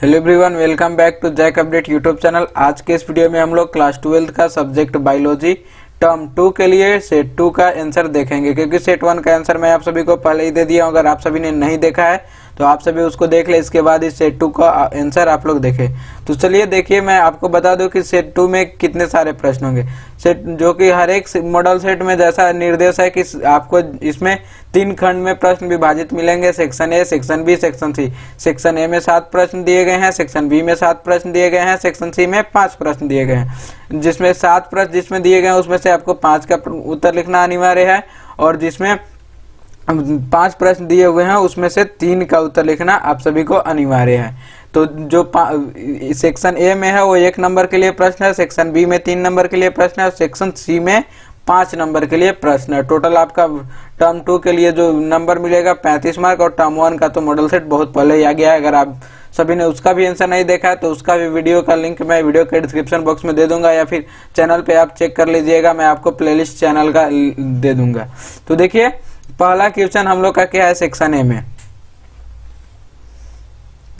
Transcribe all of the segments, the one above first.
Hello everyone, welcome back to JAC update YouTube channel. आज के इस वीडियो में हम लोग क्लास 12 का सब्जेक्ट बायोलॉजी टर्म 2 के लिए सेट 2 का आंसर देखेंगे, क्योंकि सेट 1 का आंसर मैं आप सभी को पहले ही दे दिया हूं। अगर आप सभी ने नहीं देखा है तो आप सभी उसको देख ले, इसके बाद इस सेट 2 का आंसर आप लोग देखें। तो चलिए देखिए, मैं आपको बता दूं कि सेट 2 में कितने सारे प्रश्न होंगे। सेट जो कि हर एक मॉडल सेट में जैसा निर्देश है कि आपको इसमें 3 खंड में प्रश्न विभाजित मिलेंगे, section A, section B, section C. Section A में 7 प्रश्न दिए गए हैं, सेक्शन बी में 7 प्रश्न दिए गए हैं, सेक्शन सी में 5 प्रश्न दिए गए हैं। जिसमें 7 प्रश्न जिसमें दिए गए हैं उसमें से आपको 5 का उत्तर लिखना अनिवार्य है, और जिसमें 5 प्रश्न दिए हुए हैं उसमें से 3 का उत्तर लिखना आप सभी को अनिवार्य है। तो जो सेक्शन ए में है वो 1 नंबर के लिए प्रश्न है, सेक्शन बी में 3 नंबर के लिए प्रश्न है, और सेक्शन सी में 5 नंबर के लिए प्रश्न है। टोटल आपका टर्म 2 के लिए जो नंबर मिलेगा 35 मार्क, और टर्म 1 का तो मॉडल सेट बहुत पहले ही आ गया है। अगर आप सभी ने उसका भी आंसर नहीं देखा है तो उसका भी वीडियो का लिंक मैं वीडियो के डिस्क्रिप्शन बॉक्स में दे दूंगा, या फिर चैनल पे आप चेक कर लीजिएगा, मैं आपको प्लेलिस्ट चैनल का दे दूंगा। तो देखिए, पहला क्वेश्चन हम लोग का क्या है सेक्शन ए में।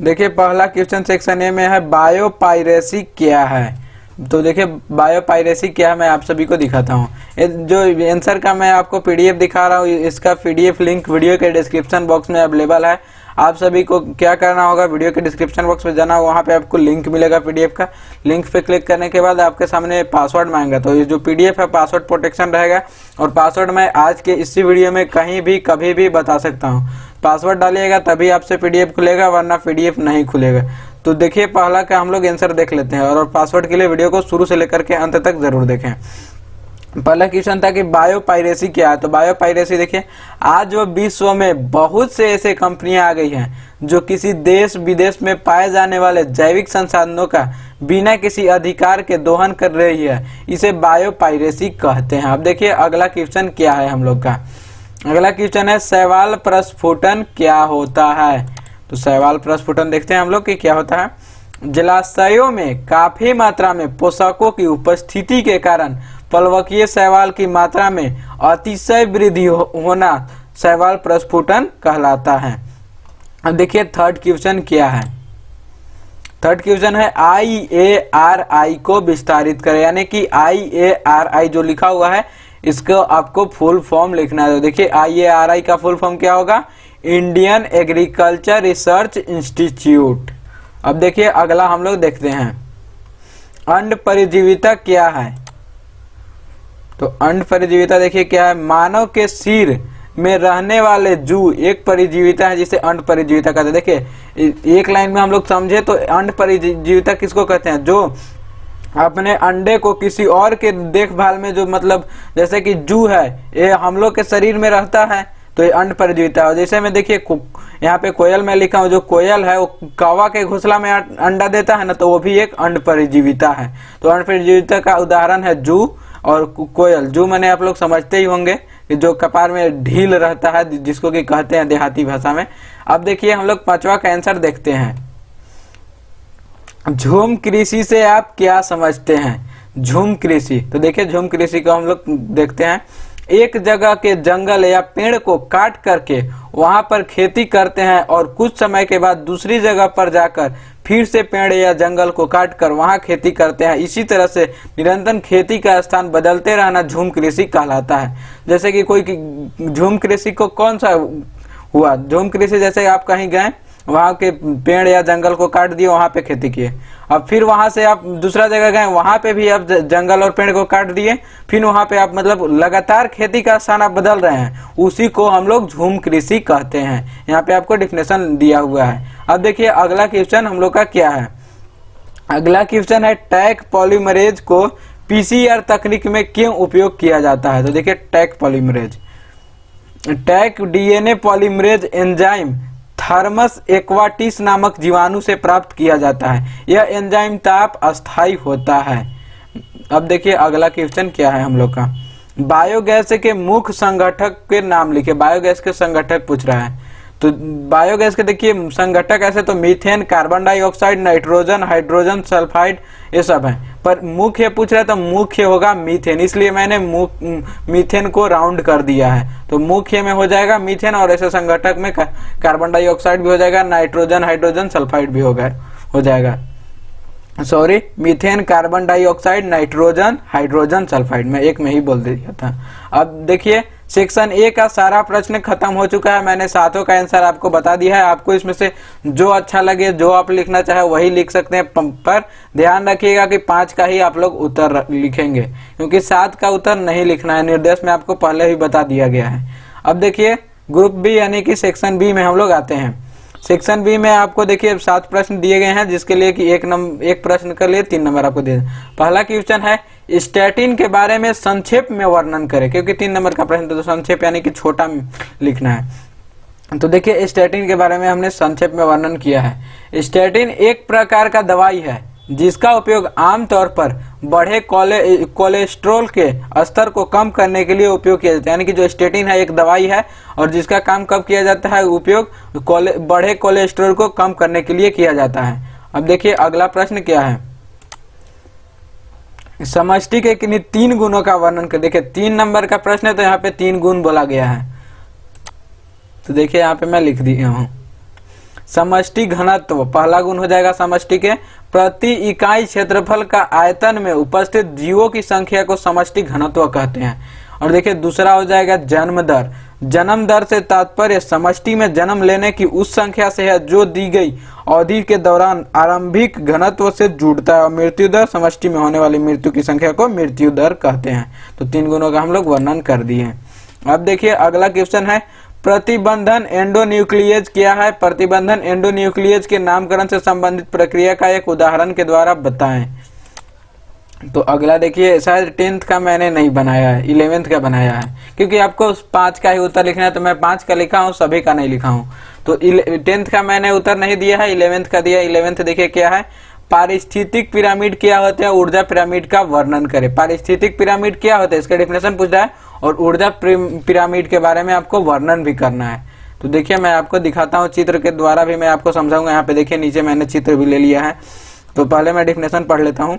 देखिए, पहला क्वेश्चन सेक्शन ए में है, बायोपायरेसी क्या है। तो देखिए, बायोपायरेसी क्या है मैं आप सभी को दिखाता हूँ। जो आंसर का मैं आपको पीडीएफ दिखा रहा हूँ, इसका पीडीएफ लिंक वीडियो के डिस्क्रिप्शन बॉक्स में अवेलेबल है। आप सभी को क्या करना होगा, वीडियो के डिस्क्रिप्शन बॉक्स में जाना, वहाँ पे आपको लिंक मिलेगा पीडीएफ का। लिंक पे क्लिक करने के बाद आपके सामने पासवर्ड मांगेगा। तो ये जो पीडीएफ है पासवर्ड प्रोटेक्शन रहेगा, और पासवर्ड मैं आज के इसी वीडियो में कहीं भी कभी भी बता सकता हूँ। पासवर्ड डालिएगा तभी आपसे पीडीएफ खुलेगा, वरना पीडीएफ नहीं खुलेगा। तो देखिए, पहला का हम लोग आंसर देख लेते हैं, और पासवर्ड के लिए वीडियो को शुरू से लेकर के अंत तक जरूर देखें। पहला क्वेश्चन था कि बायोपायरेसी क्या है। तो बायोपायरेसी देखिए, आज वो विश्व में बहुत से ऐसे कंपनियां आ गई हैं जो किसी देश विदेश में पाए जाने वाले जैविक संसाधनों का बिना किसी अधिकार के दोहन कर रही है। इसे बायोपायरेसी कहते हैं। अब देखिए, अगला क्वेश्चन क्या है हम लोग का। अगला क्वेश्चन है, शैवाल प्रस्फुटन क्या होता है। तो शैवाल प्रस्फुटन देखते हैं हम लोग कि क्या होता है। जलाशयों में काफी मात्रा में पोषकों की उपस्थिति के कारण प्लवकीय शैवाल की मात्रा में अतिशय वृद्धि होना शैवाल प्रस्फुटन कहलाता है। अब देखिए, थर्ड क्वेश्चन क्या है। थर्ड क्वेश्चन है, IARI को विस्तारित करें, यानी कि IARI जो लिखा हुआ है इसको आपको फुल फॉर्म लिखना है। तो देखिए, IARI का फुल फॉर्म क्या होगा, इंडियन एग्रीकल्चर रिसर्च इंस्टीट्यूट। अब देखिए, अगला हम लोग देखते हैं, अंड परजीविता क्या है। तो अंड परजीविता देखिए क्या है, मानव के सिर में रहने वाले जू एक परिजीविता है जिसे अंड परिजीविता कहते हैं। देखिए, एक लाइन में हम लोग समझे तो अंड परिजीविता किसको कहते हैं, जो अपने अंडे को किसी और के देखभाल में, जो मतलब जैसे कि जू है ये हम लोग के शरीर में रहता है, तो ये अंड परजीविता है। जैसे मैं देखिए यहाँ पे कोयल में लिखा हूँ, जो कोयल है वो कौवा के घोंसला में अंडा देता है ना, तो वो भी एक अंड परजीविता है। तो अंड परजीविता का उदाहरण है जू और कोयल। जू मैंने आप लोग समझते ही होंगे कि जो कपार में ढील रहता है, जिसको कि कहते हैं देहाती भाषा में। अब देखिए, हम लोग 5वां का आंसर देखते हैं। झूम कृषि से आप क्या समझते हैं। झूम कृषि, तो देखिए झूम कृषि को हम लोग देखते हैं। एक जगह के जंगल या पेड़ को काट करके वहां पर खेती करते हैं, और कुछ समय के बाद दूसरी जगह पर जाकर फिर से पेड़ या जंगल को काट कर वहां खेती करते हैं। इसी तरह से निरंतर खेती का स्थान बदलते रहना झूम कृषि कहलाता है। जैसे कि कोई झूम कृषि को कौन सा हुआ, झूम कृषि जैसे आप कहीं गए, वहां के पेड़ या जंगल को काट दिए, वहां पे खेती किए, अब फिर वहां से आप दूसरा जगह गए, वहां पे भी आप जंगल और पेड़ को काट दिए, फिर वहां पे आप मतलब लगातार खेती का स्थान आप बदल रहे हैं, उसी को हम लोग झूम कृषि कहते हैं। यहाँ पे आपको डिफिनेशन दिया हुआ है। अब देखिए, अगला क्वेश्चन हम लोग का क्या है। अगला क्वेश्चन है, टैग पॉलीमरेज को PCR तकनीक में क्यों उपयोग किया जाता है। तो देखिए, Taq polymerase, Taq DNA polymerase enzyme Thermus aquaticus नामक जीवाणु से प्राप्त किया जाता है। यह एंजाइम ताप अस्थायी होता है। अब देखिए, अगला क्वेश्चन क्या है हम लोग का। बायोगैस के मुख्य संगठक के नाम लिखे। बायोगैस के संगठक पूछ रहा है। तो बायोगैस के देखिए संगठक ऐसे तो methane, carbon dioxide, nitrogen, hydrogen sulphide, ये सब है। पर मुख्य पूछ रहा है तो मुख्य होगा मीथेन, इसलिए मैंने मीथेन को राउंड कर दिया है। तो मुख्य में हो जाएगा मीथेन, और ऐसे संगठक में कार्बन डाइऑक्साइड भी हो जाएगा, नाइट्रोजन, हाइड्रोजन सल्फाइड भी हो जाएगा, sorry, methane, carbon dioxide, nitrogen, hydrogen sulphide. मैं एक में ही बोल दिया था। अब देखिए सेक्शन ए का सारा प्रश्न खत्म हो चुका है। मैंने सातों का आंसर आपको बता दिया है। आपको इसमें से जो अच्छा लगे, जो आप लिखना चाहे वही लिख सकते हैं, पर ध्यान रखिएगा कि 5 का ही आप लोग उत्तर लिखेंगे, क्योंकि 7 का उत्तर नहीं लिखना है। निर्देश में आपको पहले ही बता दिया गया है। अब देखिए ग्रुप बी यानी कि सेक्शन बी में हम लोग आते हैं। सेक्शन बी में आपको देखिए 7 प्रश्न दिए गए हैं, जिसके लिए कि एक प्रश्न के लिए 3 नंबर आपको दिए। पहला क्वेश्चन है स्टैटिन के बारे में संक्षेप में वर्णन करें, क्योंकि 3 नंबर का प्रश्न तो संक्षेप यानी कि छोटा लिखना है। तो देखिए स्टैटिन के बारे में हमने संक्षेप में वर्णन किया है। स्टैटिन एक प्रकार का दवाई है जिसका उपयोग आमतौर पर बढ़े कोलेस्ट्रॉल के स्तर को कम करने के लिए उपयोग किया जाता है। यानी कि जो स्टैटिन है एक दवाई है और जिसका काम कब किया जाता है, उपयोग बढ़े कोलेस्ट्रॉल को कम करने के लिए किया जाता है। अब देखिए अगला प्रश्न क्या है, समष्टि के किन्हीं 3 गुणों का वर्णन कर। देखिए 3 नंबर का प्रश्न है तो यहाँ पे 3 गुण बोला गया है। तो देखिए यहाँ पे मैं लिख दिया हूँ समष्टि घनत्व, पहला गुण हो जाएगा समष्टि के प्रति इकाई क्षेत्रफल का आयतन में उपस्थित जीवों की संख्या को समष्टि घनत्व कहते हैं। और देखिए दूसरा हो जाएगा जन्म दर। जन्म दर से तात्पर्य समष्टि में जन्म लेने की उस संख्या से है जो दी गई अवधि के दौरान आरंभिक घनत्व से जुड़ता है। और मृत्यु दर, समष्टि में होने वाली मृत्यु की संख्या को मृत्यु दर कहते हैं। तो 3 गुणों का हम लोग वर्णन कर दिए। अब देखिए अगला क्वेश्चन है प्रतिबंधन एंडोन्यूक्लियेज क्या है। प्रतिबंधन एंडोन्यूक्लियेज के नामकरण से संबंधित प्रक्रिया का एक उदाहरण के द्वारा बताएं। तो अगला देखिए शायद 10th का मैंने नहीं बनाया है, 11th का बनाया है, क्योंकि आपको 5 का ही उत्तर लिखना है तो मैं 5 का लिखा हूँ, सभी का नहीं लिखा हूँ। तो 10th का मैंने उत्तर नहीं दिया है, 11th का दिया। 11th देखिए क्या है, पारिस्थितिक पिरामिड क्या होते हैं, ऊर्जा पिरामिड का वर्णन करें। पारिस्थितिक पिरामिड क्या होता है इसका डेफिनेशन पूछ रहा है, और ऊर्जा पिरामिड के बारे में आपको वर्णन भी करना है। तो देखिए मैं आपको दिखाता हूँ, चित्र के द्वारा भी मैं आपको समझाऊंगा। यहाँ पे देखिए नीचे मैंने चित्र भी ले लिया है। तो पहले मैं डेफिनेशन पढ़ लेता हूँ।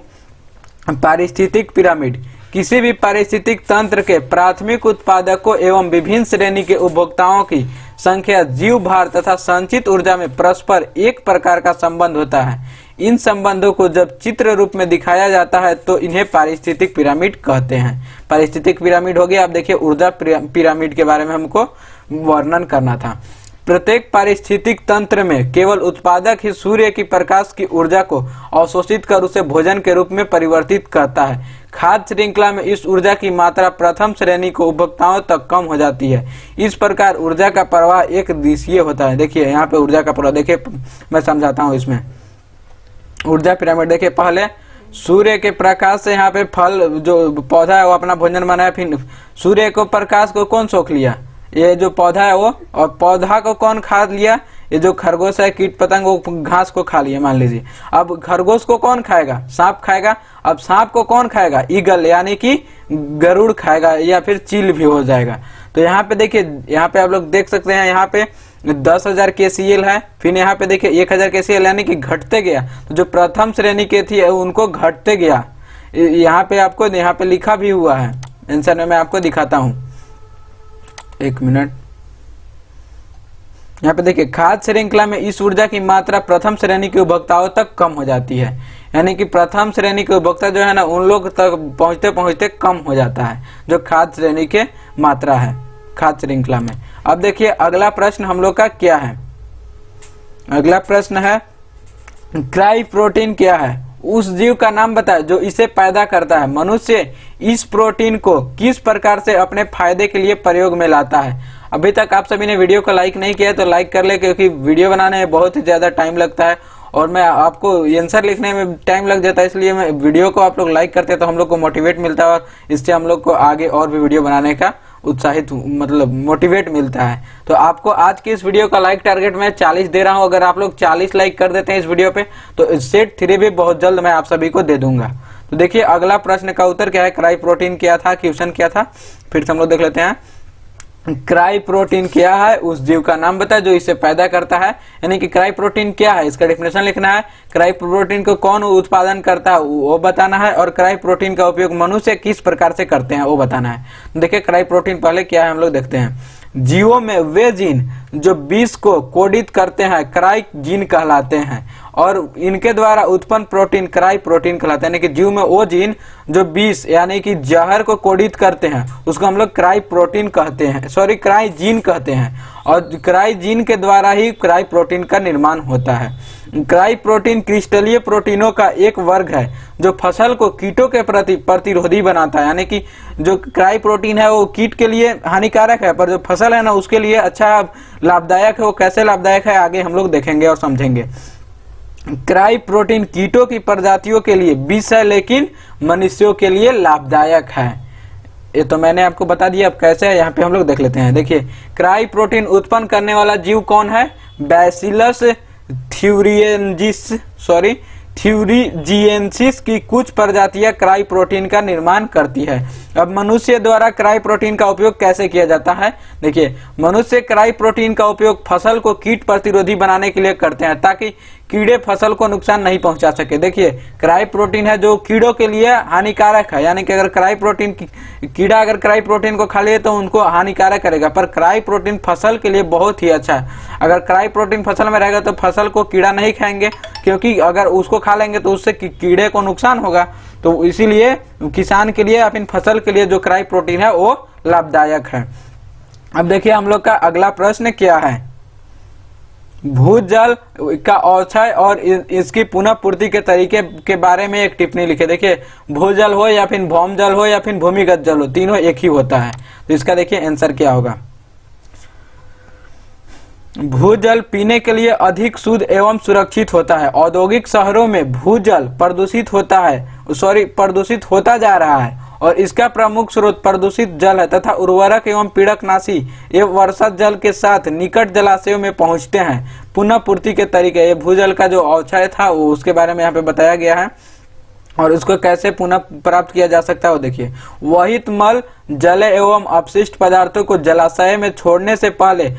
पारिस्थितिक पिरामिड किसी भी पारिस्थितिक तंत्र के प्राथमिक उत्पादकों एवं विभिन्न श्रेणी के उपभोक्ताओं की संख्या, जीव भार तथा संचित ऊर्जा में परस्पर एक प्रकार का संबंध होता है। इन संबंधों को जब चित्र रूप में दिखाया जाता है तो इन्हें पारिस्थितिक पिरामिड कहते हैं। पारिस्थितिक पिरामिड हो गया। अब देखिए ऊर्जा पिरामिड के बारे में हमको वर्णन करना था। प्रत्येक पारिस्थितिक तंत्र में केवल उत्पादक ही सूर्य की प्रकाश की ऊर्जा को अवशोषित कर उसे भोजन के रूप में परिवर्तित करता है। खाद्य श्रृंखला में इस ऊर्जा की मात्रा प्रथम श्रेणी को उपभोक्ताओं तक कम हो जाती है। इस प्रकार ऊर्जा का प्रवाह एक दिशीय होता है। देखिए यहाँ पे ऊर्जा का प्रवाह, देखिए मैं समझाता हूँ इसमें। ऊर्जा पिरामिड देखिए, पहले सूर्य के प्रकाश से यहाँ पे फल जो पौधा है वो अपना भोजन बनाया, फिर सूर्य को प्रकाश को कौन सोख लिया, ये जो पौधा है वो, और पौधा को कौन खा लिया, ये जो खरगोश है, कीट पतंग, वो घास को खा लिया मान लीजिए। अब खरगोश को कौन खाएगा, सांप खाएगा। अब सांप को कौन खाएगा, ईगल यानी कि गरुड़ खाएगा, या फिर चील भी हो जाएगा। तो यहाँ पे देखिए, यहाँ पे आप लोग देख सकते हैं, यहाँ पे 10,000 KCl है, फिर यहाँ पे देखिए 1,000 KCl यानी कि घटते गया। तो जो प्रथम श्रेणी के थी उनको घटते गया। यहाँ पे आपको यहाँ पे लिखा भी हुआ है आंसर में, मैं आपको दिखाता हूँ, एक मिनट। यहाँ पे देखिए खाद्य श्रृंखला में इस ऊर्जा की मात्रा प्रथम श्रेणी के उपभोक्ताओं तक कम हो जाती है। यानी कि प्रथम श्रेणी के उपभोक्ता जो है ना, उन लोग तक पहुंचते पहुंचते कम हो जाता है जो खाद्य श्रेणी के मात्रा है खाद्य श्रृंखला में। अब देखिए अगला प्रश्न हम लोग का क्या है। अगला प्रश्न है क्राई प्रोटीन क्या है, उस जीव का नाम बताए जो इसे पैदा करता है। मनुष्य इस प्रोटीन को किस प्रकार से अपने फायदे के लिए प्रयोग में लाता है। अभी तक आप सभी ने वीडियो को लाइक नहीं किया तो लाइक कर ले, क्योंकि वीडियो बनाने में बहुत ही ज़्यादा टाइम लगता है और मैं आपको आंसर लिखने में टाइम लग जाता है, इसलिए मैं वीडियो को आप लोग लाइक करते हैं तो हम लोग को मोटिवेट मिलता है और इससे हम लोग को आगे और भी वीडियो बनाने का उत्साहित मतलब मोटिवेट मिलता है। तो आपको आज की इस वीडियो का लाइक टारगेट मैं 40 दे रहा हूं। अगर आप लोग 40 लाइक कर देते हैं इस वीडियो पे तो सेट 3 भी बहुत जल्द मैं आप सभी को दे दूंगा। तो देखिए अगला प्रश्न का उत्तर क्या है, क्राई प्रोटीन क्या था, क्वेश्चन क्या था, फिर से हम लोग देख लेते हैं। क्राई प्रोटीन क्या है, उस जीव का नाम बताए जो इसे पैदा करता है। यानी कि क्राई प्रोटीन क्या है इसका डेफिनेशन लिखना है। क्राई प्रोटीन को कौन उत्पादन करता है वो बताना है, और क्राई प्रोटीन का उपयोग मनुष्य किस प्रकार से करते हैं वो बताना है। देखिए क्राई प्रोटीन पहले क्या है हम लोग देखते हैं। जीवों में वे जीन जो विष को कोडित करते हैं क्राई जीन कहलाते हैं, और इनके द्वारा उत्पन्न प्रोटीन क्राई प्रोटीन कहलाता है। यानी कि जीव में वो जीन जो विष यानी कि जहर को कोडित करते हैं उसको हम लोग क्राई प्रोटीन कहते हैं, सॉरी क्राई जीन कहते हैं। और क्राई जीन के द्वारा ही क्राई प्रोटीन का निर्माण होता है। क्राई प्रोटीन क्रिस्टलीय प्रोटीनों का एक वर्ग है जो फसल को कीटों के प्रति प्रतिरोधी बनाता है। यानी कि जो क्राई प्रोटीन है वो कीट के लिए हानिकारक है, पर जो फसल है ना उसके लिए अच्छा लाभदायक है। वो कैसे लाभदायक है आगे हम लोग देखेंगे और समझेंगे। क्राई प्रोटीन कीटों की प्रजातियों के लिए विष है लेकिन मनुष्यों के लिए लाभदायक है। ये तो मैंने आपको बता दिया, अब कैसे है यहाँ पे हम लोग देख लेते हैं। देखिए क्राई प्रोटीन उत्पन्न करने वाला जीव कौन है? बैसिलस थ्यूरिजिएंसिस की कुछ प्रजातियां क्राई प्रोटीन का निर्माण करती है। अब मनुष्य द्वारा क्राई प्रोटीन का उपयोग कैसे किया जाता है? देखिए मनुष्य क्राई प्रोटीन का उपयोग फसल को कीट प्रतिरोधी बनाने के लिए करते हैं ताकि कीड़े फसल को नुकसान नहीं पहुंचा सके। देखिए क्राई प्रोटीन है जो कीड़ों के लिए हानिकारक है, यानी कि अगर क्राई प्रोटीन कीड़ा अगर क्राई प्रोटीन को खा ले तो उनको हानिकारक करेगा, पर क्राई प्रोटीन फसल के लिए बहुत ही अच्छा है। अगर क्राई प्रोटीन फसल में रहेगा तो फसल को कीड़ा नहीं खाएंगे, क्योंकि अगर उसको खा लेंगे तो उससे कीड़े को नुकसान होगा। तो इसीलिए किसान के लिए या फिर फसल के लिए जो क्राई प्रोटीन है वो लाभदायक है। अब देखिए हम लोग का अगला प्रश्न क्या है? भूजल का अवक्षय और इसकी पुनः पूर्ति के तरीके के बारे में एक टिप्पणी लिखे। देखिए भूजल हो या फिर भौम जल हो या फिर भूमिगत जल हो, तीनों एक ही होता है। तो इसका देखिए आंसर क्या होगा। भूजल पीने के लिए अधिक शुद्ध एवं सुरक्षित होता है। औद्योगिक शहरों में भूजल प्रदूषित होता जा रहा है और इसका प्रमुख स्रोत प्रदूषित जल है तथा उर्वरक एवं पीड़कनाशी एवं वर्षा जल के साथ निकट जलाशयों में पहुंचते हैं। पुनः पूर्ति के तरीके, ये भूजल का जो अवक्षय था वो उसके बारे में यहाँ पे बताया गया है और उसको कैसे पुनः प्राप्त किया जा सकता है वो देखिए। वहित मल जल एवं अपशिष्ट पदार्थों को जलाशय में छोड़ने से पहले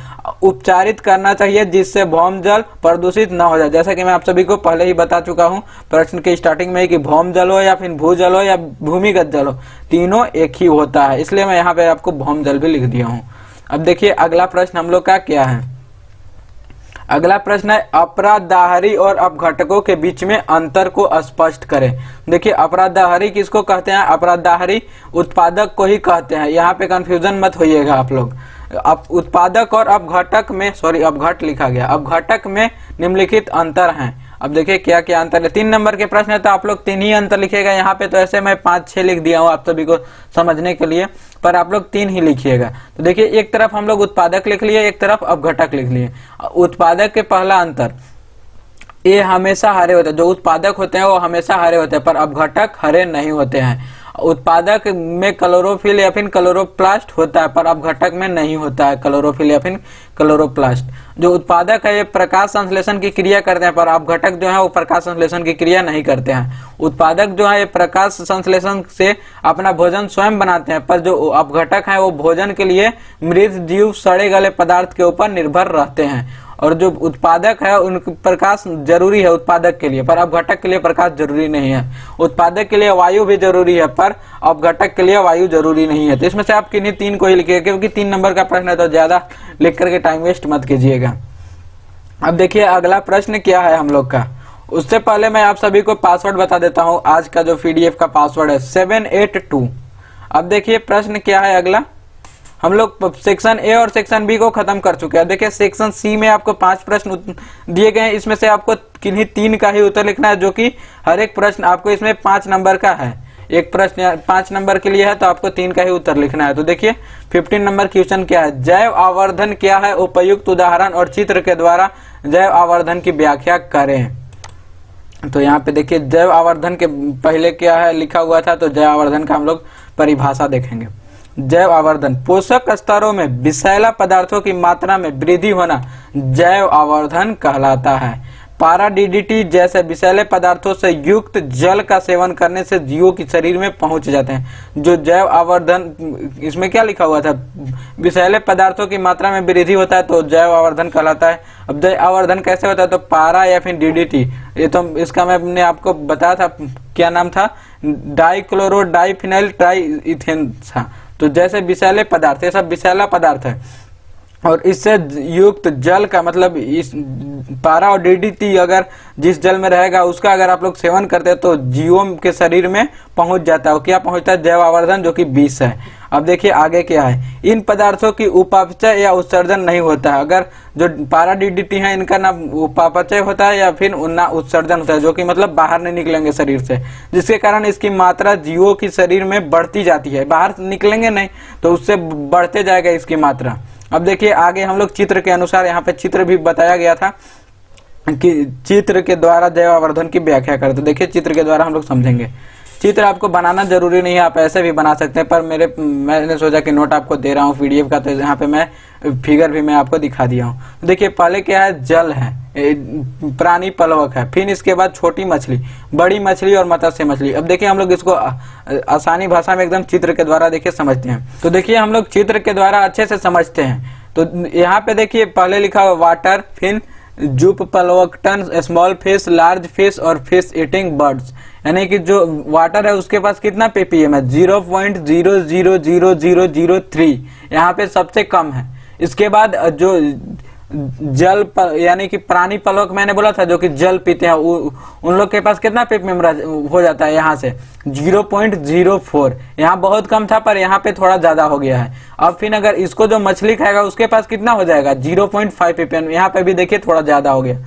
उपचारित करना चाहिए जिससे भौम जल प्रदूषित न हो जाए। जैसा कि मैं आप सभी को पहले ही बता चुका हूं प्रश्न के स्टार्टिंग में कि भौम जल हो या फिर भूजल हो या भूमिगत जल हो, तीनों एक ही होता है, इसलिए मैं यहाँ पे आपको भौम जल भी लिख दिया हूँ। अब देखिए अगला प्रश्न हम लोग का क्या है। अगला प्रश्न है अपराधाहारी और अपघटकों के बीच में अंतर को स्पष्ट करें। देखिए अपराधाहारी किसको कहते हैं? अपराधाहारी उत्पादक को ही कहते हैं, यहाँ पे कंफ्यूजन मत होइएगा आप लोग। उत्पादक और अपघटक में, सॉरी अपघट लिखा गया, अपघटक में निम्नलिखित अंतर हैं। अब देखिए क्या क्या अंतर है। 3 नंबर के प्रश्न है तो आप लोग 3 ही अंतर लिखिएगा। यहाँ पे तो ऐसे मैं 5-6 लिख दिया हूँ आप सभी को समझने के लिए, पर आप लोग 3 ही लिखिएगा। तो देखिए एक तरफ हम लोग उत्पादक लिख लिए, एक तरफ अपघटक लिख लिए। उत्पादक के पहला अंतर, ये हमेशा हरे होते हैं। जो उत्पादक होते हैं वो हमेशा हरे होते हैं, पर अपघटक हरे नहीं होते हैं। उत्पादक में क्लोरोफिल या फिर क्लोरोप्लास्ट होता है, पर अपघटक में नहीं होता है क्लोरोफिल या फिर क्लोरोप्लास्ट। जो उत्पादक है ये प्रकाश संश्लेषण की क्रिया करते हैं, पर अपघटक जो है वो प्रकाश संश्लेषण की क्रिया नहीं करते हैं। उत्पादक जो है ये प्रकाश संश्लेषण से अपना भोजन स्वयं बनाते हैं, पर जो अपघटक है वो भोजन के लिए मृत जीव सड़े गले पदार्थ के ऊपर निर्भर रहते हैं। और जो उत्पादक है उनका प्रकाश जरूरी है उत्पादक के लिए, पर अपघटक के लिए प्रकाश जरूरी नहीं है। उत्पादक के लिए वायु भी जरूरी है, पर अपघटक के लिए वायु जरूरी नहीं है। तो इसमें से आप किन्हीं 3 को ही लिखिएगा, क्योंकि 3 नंबर का प्रश्न है तो ज्यादा लिख करके टाइम वेस्ट मत कीजिएगा। अब देखिए अगला प्रश्न क्या है हम लोग का। उससे पहले मैं आप सभी को पासवर्ड बता देता हूँ। आज का जो PDF का पासवर्ड है 782। अब देखिए प्रश्न क्या है अगला। हम लोग सेक्शन ए और सेक्शन बी को खत्म कर चुके हैं। देखिए सेक्शन सी में आपको 5 प्रश्न दिए गए हैं, इसमें से आपको किन्हीं 3 का ही उत्तर लिखना है, जो कि हर एक प्रश्न आपको इसमें 5 नंबर का है। एक प्रश्न 5 नंबर के लिए है तो आपको 3 का ही उत्तर लिखना है। तो देखिए 15 नंबर क्वेश्चन क्या है। जैव आवर्धन क्या है? उपयुक्त उदाहरण और चित्र के द्वारा जैव आवर्धन की व्याख्या करें। तो यहाँ पे देखिए जैव आवर्धन के पहले क्या है लिखा हुआ था, तो जैव आवर्धन का हम लोग परिभाषा देखेंगे। जैव आवर्धन पोषक स्तरों में विषैला पदार्थों की मात्रा में वृद्धि होना जैव आवर्धन कहलाता है। पारा DDT जैसे विषैले पदार्थों से युक्त जल का सेवन करने से जीवों की शरीर में पहुंच जाते हैं। जो जैव आवर्धन, इसमें क्या लिखा हुआ था? विषैले पदार्थों की मात्रा में वृद्धि होता है तो जैव आवर्धन कहलाता है। अब जैव आवर्धन कैसे होता है? तो पारा या फिर DDT, ये तो इसका मैंने आपको बताया था, क्या नाम था? डाइक्लोरो डाइफिनाइल ट्राइइथेन था। तो जैसे विषैले पदार्थ, ये सब विषैला पदार्थ है। और इससे युक्त जल का मतलब इस पारा और डीडीटी अगर जिस जल में रहेगा उसका अगर आप लोग सेवन करते हैं तो जीवों के शरीर में पहुंच जाता है। क्या पहुंचता है? जैव आवर्धन, जो कि विष है। अब देखिए आगे क्या है। इन पदार्थों की उपापचय या उत्सर्जन नहीं होता है। अगर जो पारा डीडीटी है इनका ना उपापचय होता है या फिर ना उत्सर्जन होता है, जो कि मतलब बाहर नहीं निकलेंगे शरीर से, जिसके कारण इसकी मात्रा जीवों की शरीर में बढ़ती जाती है। बाहर निकलेंगे नहीं तो उससे बढ़ते जाएगा इसकी मात्रा। अब देखिए आगे हम लोग चित्र के अनुसार, यहाँ पे चित्र भी बताया गया था कि चित्र के द्वारा जैव आवर्धन की व्याख्या करें। तो देखिए चित्र के द्वारा हम लोग समझेंगे। चित्र आपको बनाना जरूरी नहीं है, आप ऐसे भी बना सकते हैं, पर मैंने सोचा कि नोट आपको दे रहा हूँ पीडीएफ का, तो यहाँ पे मैं फिगर भी मैं आपको दिखा दिया हूँ। देखिए पहले क्या है, जल है, प्राणी पलवक है, फिर इसके बाद छोटी मछली, बड़ी मछली और मत्स्य मछली। अब देखिए हम लोग इसको आसानी भाषा में एकदम चित्र के द्वारा देखिए समझते हैं। तो देखिए हम लोग चित्र के द्वारा अच्छे से समझते हैं। तो यहाँ पे देखिए पहले लिखा हुआ वाटर, फिर zooplankton, small fish, large fish और फिश ईटिंग बर्ड्स। यानी कि जो वाटर है उसके पास कितना पीपीएम है? 0.00003, यहाँ पे सबसे कम है। इसके बाद जो जल यानी कि प्राणी पलवक मैंने बोला था जो कि जल पीते हैं, उन लोग के पास कितना पीपीएम हो जाता है? यहाँ से 0.04। यहाँ बहुत कम था पर यहाँ पे थोड़ा ज्यादा हो गया है। अब फिर अगर इसको जो मछली खाएगा उसके पास कितना हो जाएगा? 0.5 पीपीएम। यहाँ पे भी देखिए थोड़ा ज्यादा हो गया।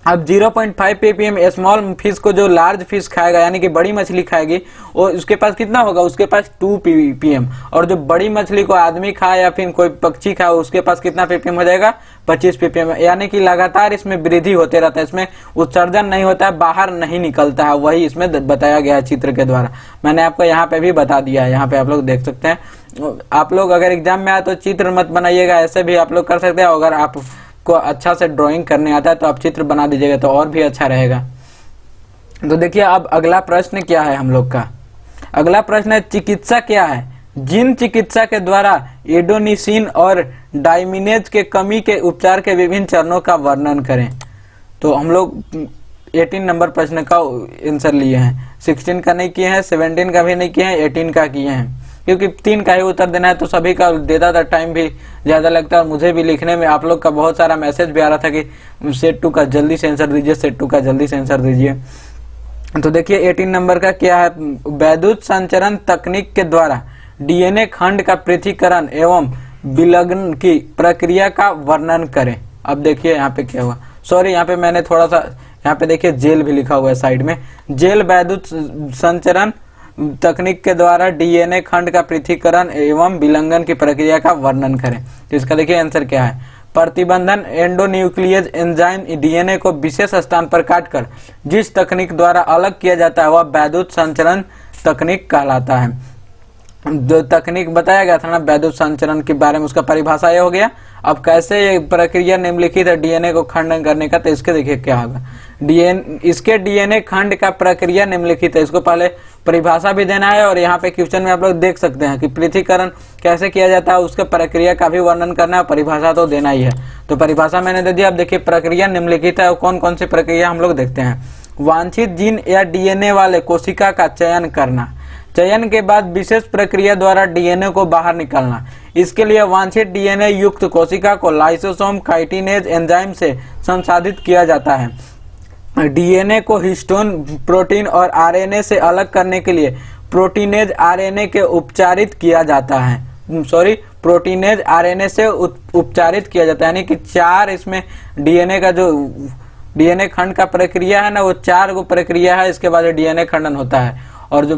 अब 0.5 ppm स्मॉल फिश को जो लार्ज फिश खाएगा यानी कि बड़ी मछली खाएगी, वो उसके पास कितना होगा? उसके पास 2 ppm। और जो बड़ी मछली को आदमी खाए या फिर कोई पक्षी खाए उसके पास कितना ppm हो जाएगा? 25 ppm। यानी कि लगातार इसमें वृद्धि होते रहता है, इसमें उत्सर्जन नहीं होता है, बाहर नहीं निकलता है। वही इसमें बताया गया है चित्र के द्वारा। मैंने आपको यहाँ पे भी बता दिया है, यहाँ पे आप लोग देख सकते हैं। आप लोग अगर एग्जाम में आए तो चित्र मत बनाइएगा, ऐसे भी आप लोग कर सकते हैं। अगर आप को अच्छा से ड्राइंग करने आता है तो आप चित्र बना दीजिएगा तो और भी अच्छा रहेगा। तो देखिए अब अगला प्रश्न क्या है हम लोग का। अगला प्रश्न है चिकित्सा क्या है? जिन चिकित्सा के द्वारा एडोनिसिन और डायमिनेज के कमी के उपचार के विभिन्न चरणों का वर्णन करें। तो हम लोग 18 नंबर प्रश्न का आंसर लिए हैं, 16 का नहीं किए हैं, 17 का भी नहीं किए हैं, 18 का किए हैं, क्योंकि 3 का ही उत्तर देना है तो सभी का देता था, टाइम भी ज़्यादा लगता है और मुझे भी लिखने में आप लोग का बहुत सारा मैसेज भी आ रहा था कि सेट 2 का जल्दी से आंसर दीजिए, सेट 2 का जल्दी से आंसर दीजिए। तो देखिए 18 नंबर का क्या है? वैद्युत संचरण तकनीक के द्वारा डीएनए खंड का पृथक्करण एवं विलग्न की प्रक्रिया का वर्णन करें। अब देखिए यहाँ पे क्या हुआ, सॉरी यहाँ पे मैंने थोड़ा सा, यहाँ पे देखिए जेल भी लिखा हुआ है साइड में। जेल वैद्युत संचरण तकनीक के द्वारा डीएनए खंड का पृथक्करण एवं विलंघन की प्रक्रिया का वर्णन करें। तो इसका देखिए आंसर क्या है? प्रतिबंधन एंडोन्यूक्लियेज एंजाइम डीएनए को विशेष स्थान पर काटकर जिस तकनीक द्वारा अलग किया जाता है वह वैद्युत संचरण तकनीक कहलाता है। जो तकनीक बताया गया था ना वैद्युत संचरण के बारे में, उसका परिभाषा ये हो गया। अब कैसे ये प्रक्रिया निम्नलिखित है डीएनए को खंडन करने का, तो इसके देखिए क्या होगा। इसके डीएनए खंड का प्रक्रिया निम्नलिखित है। इसको पहले परिभाषा भी देना है और यहाँ पे क्वेश्चन में आप लोग देख सकते हैं कि पृथक्करण कैसे किया जाता है, उसके प्रक्रिया का भी वर्णन करना है, परिभाषा तो देना ही है। तो परिभाषा मैंने दे दिया। अब देखिए प्रक्रिया निम्नलिखित है, कौन कौन सी प्रक्रिया हम लोग देखते हैं। वांछित जीन या डीएनए वाले कोशिका का चयन करना, चयन के बाद विशेष प्रक्रिया द्वारा डीएनए को बाहर निकालना। इसके लिए वांछित डीएनए युक्त कोशिका को लाइसोसोम काइटिनेज एंजाइम से संसाधित किया जाता है। डीएनए को हिस्टोन प्रोटीन और आरएनए से अलग करने के लिए प्रोटीनेज आरएनए के उपचारित किया जाता है, प्रोटीनेज आरएनए से उपचारित किया जाता है। यानी कि 4 इसमें डीएनए का जो डीएनए खंड का प्रक्रिया है ना, वो 4 गो प्रक्रिया है, इसके बाद डीएनए खंडन होता है। और जो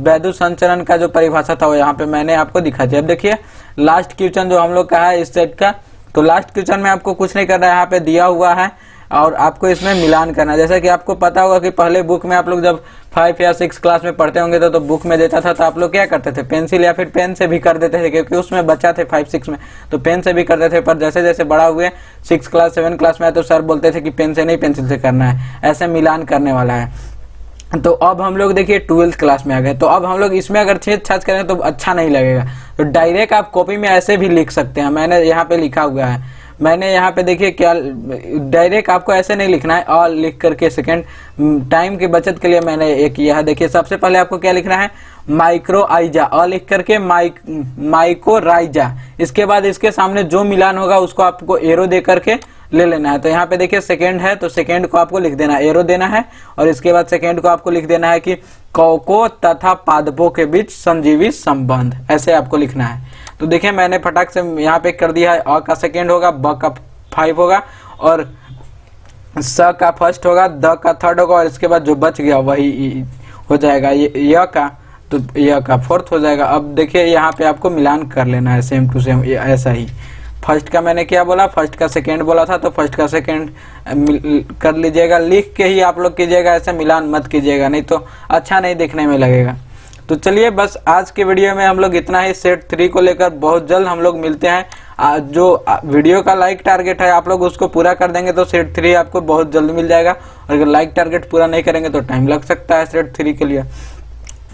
वैद्युत संचरण का जो परिभाषा था वो यहाँ पे मैंने आपको दिखा दिया। अब देखिए लास्ट क्वेश्चन जो हम लोग का है इस सेट का, तो लास्ट क्वेश्चन में आपको कुछ नहीं करना है, यहाँ पे दिया हुआ है और आपको इसमें मिलान करना है। जैसा कि आपको पता होगा कि पहले बुक में आप लोग जब 5 या 6 क्लास में पढ़ते होंगे तो बुक में देता था, तो आप लोग क्या करते थे, पेंसिल या फिर पेन से भी कर देते थे, क्योंकि उसमें बच्चा थे 5-6 में तो पेन से भी करते थे। पर जैसे जैसे बड़ा हुए 6 क्लास 7 क्लास में आए तो सर बोलते थे कि पेन से नहीं पेंसिल से करना है, ऐसे मिलान करने वाला है। तो अब हम लोग देखिए 12th क्लास में आ गए, तो अब हम लोग इसमें अगर छेद छाछ करें तो अच्छा नहीं लगेगा। तो डायरेक्ट आप कॉपी में ऐसे भी लिख सकते हैं, मैंने यहाँ पे लिखा हुआ है, मैंने यहाँ पे देखिए क्या, डायरेक्ट आपको ऐसे नहीं लिखना है, और लिख करके सेकंड टाइम की बचत के लिए मैंने ये किया है। देखिए सबसे पहले आपको क्या लिखना है, माइक्रोआइजा, और लिख करके माइकोराइजा। इसके बाद इसके सामने जो मिलान होगा उसको आपको एरो दे करके ले लेना है। तो यहाँ पे देखिए सेकंड है, तो सेकंड को आपको लिख देना है, एरो देना है, और इसके बाद सेकंड को आपको लिख देना है कि कौको तथा पादपों के बीच संजीवी संबंध, ऐसे आपको लिखना है। तो देखिए मैंने फटाक से यहाँ पे कर दिया है। अ का सेकंड होगा, ब का 5 होगा, और स का फर्स्ट होगा, द का थर्ड होगा, और इसके बाद जो बच गया वही हो जाएगा य का, तो य का फोर्थ हो जाएगा। अब देखिए यहाँ पे आपको मिलान कर लेना है सेम टू सेम, ऐसा ही। फर्स्ट का मैंने क्या बोला, फर्स्ट का सेकंड बोला था, तो फर्स्ट का सेकंड कर लीजिएगा, लिख के ही आप लोग कीजिएगा, ऐसे मिलान मत कीजिएगा, नहीं तो अच्छा नहीं दिखने में लगेगा। तो चलिए बस आज के वीडियो में हम लोग इतना ही। सेट 3 को लेकर बहुत जल्द हम लोग मिलते हैं। जो वीडियो का लाइक टारगेट है आप लोग उसको पूरा कर देंगे तो सेट 3 आपको बहुत जल्द मिल जाएगा, और अगर लाइक टारगेट पूरा नहीं करेंगे तो टाइम लग सकता है सेट 3 के लिए।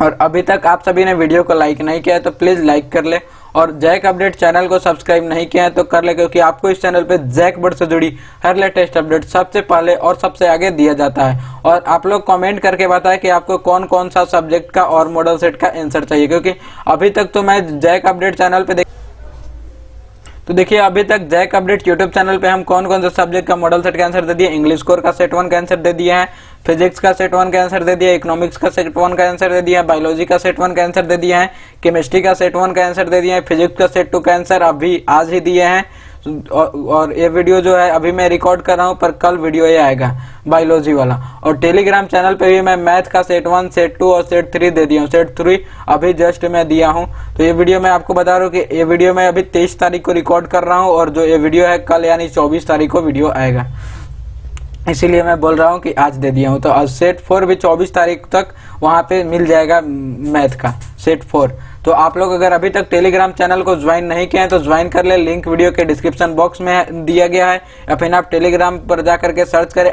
और अभी तक आप सभी ने वीडियो को लाइक नहीं किया है तो प्लीज़ लाइक कर ले, और जैक अपडेट चैनल को सब्सक्राइब नहीं किया है तो कर ले, क्योंकि आपको इस चैनल पे जैक बोर्ड से जुड़ी हर लेटेस्ट अपडेट सबसे पहले और सबसे आगे दिया जाता है। और आप लोग कमेंट करके बताएं कि आपको कौन कौन सा सब्जेक्ट का और मॉडल सेट का आंसर चाहिए, क्योंकि अभी तक तो मैं जैक अपडेट चैनल पे तो देखिए अभी तक जैक अपडेट यूट्यूब चैनल पे हम कौन कौन से सब्जेक्ट का मॉडल सेट का आंसर दे दिए, इंग्लिश कोर का सेट 1 का आंसर दे दिया है, फिजिक्स का सेट 1 का आंसर दे दिया, इकोनॉमिक्स का सेट 1 का आंसर दे दिया है, बायोलॉजी का सेट 1 का आंसर दे दिया है, केमिस्ट्री का सेट 1 का आंसर दे दिया है, फिजिक्स का सेट 2 का आंसर अभी आज ही दिए हैं। और ये वीडियो जो है अभी मैं रिकॉर्ड कर रहा हूँ, पर कल वीडियो ये आएगा बायोलॉजी वाला। और टेलीग्राम चैनल पे भी मैं मैथ का सेट 1, सेट 2 और सेट 3 दे दिया हूँ। सेट 3 अभी जस्ट मैं दिया हूँ। तो ये वीडियो मैं आपको बता रहा हूँ कि ये वीडियो मैं अभी 23 तारीख को रिकॉर्ड कर रहा हूँ, और जो ये वीडियो है कल यानी 24 तारीख को वीडियो आएगा, इसीलिए मैं बोल रहा हूँ कि आज दे दिया हूँ। तो आज सेट 4 भी 24 तारीख तक वहाँ पे मिल जाएगा मैथ का सेट 4। तो आप लोग अगर अभी तक टेलीग्राम चैनल को ज्वाइन नहीं किए हैं तो ज्वाइन कर ले, लिंक वीडियो के डिस्क्रिप्शन बॉक्स में दिया गया है, या फिर आप टेलीग्राम पर जा करके सर्च करें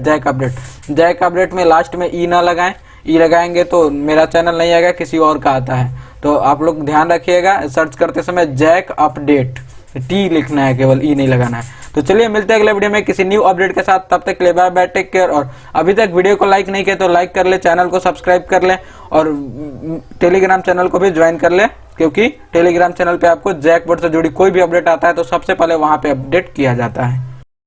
@जैक अपडेट। जैक अपडेट में लास्ट में ई ना लगाएं, ई लगाएंगे तो मेरा चैनल नहीं आएगा, किसी और का आता है। तो आप लोग ध्यान रखिएगा, सर्च करते समय जैक अपडेट टी लिखना है, केवल ई नहीं लगाना है। तो चलिए मिलते हैं अगले वीडियो में किसी न्यू अपडेट के साथ, तब तक के लिए बाय बाय, टेक केयर। और अभी तक वीडियो को लाइक नहीं किया तो लाइक कर ले, चैनल को सब्सक्राइब कर ले, और टेलीग्राम चैनल को भी ज्वाइन कर ले, क्योंकि टेलीग्राम चैनल पे आपको जैक बोर्ड से जुड़ी कोई भी अपडेट आता है तो सबसे पहले वहां पे अपडेट किया जाता है।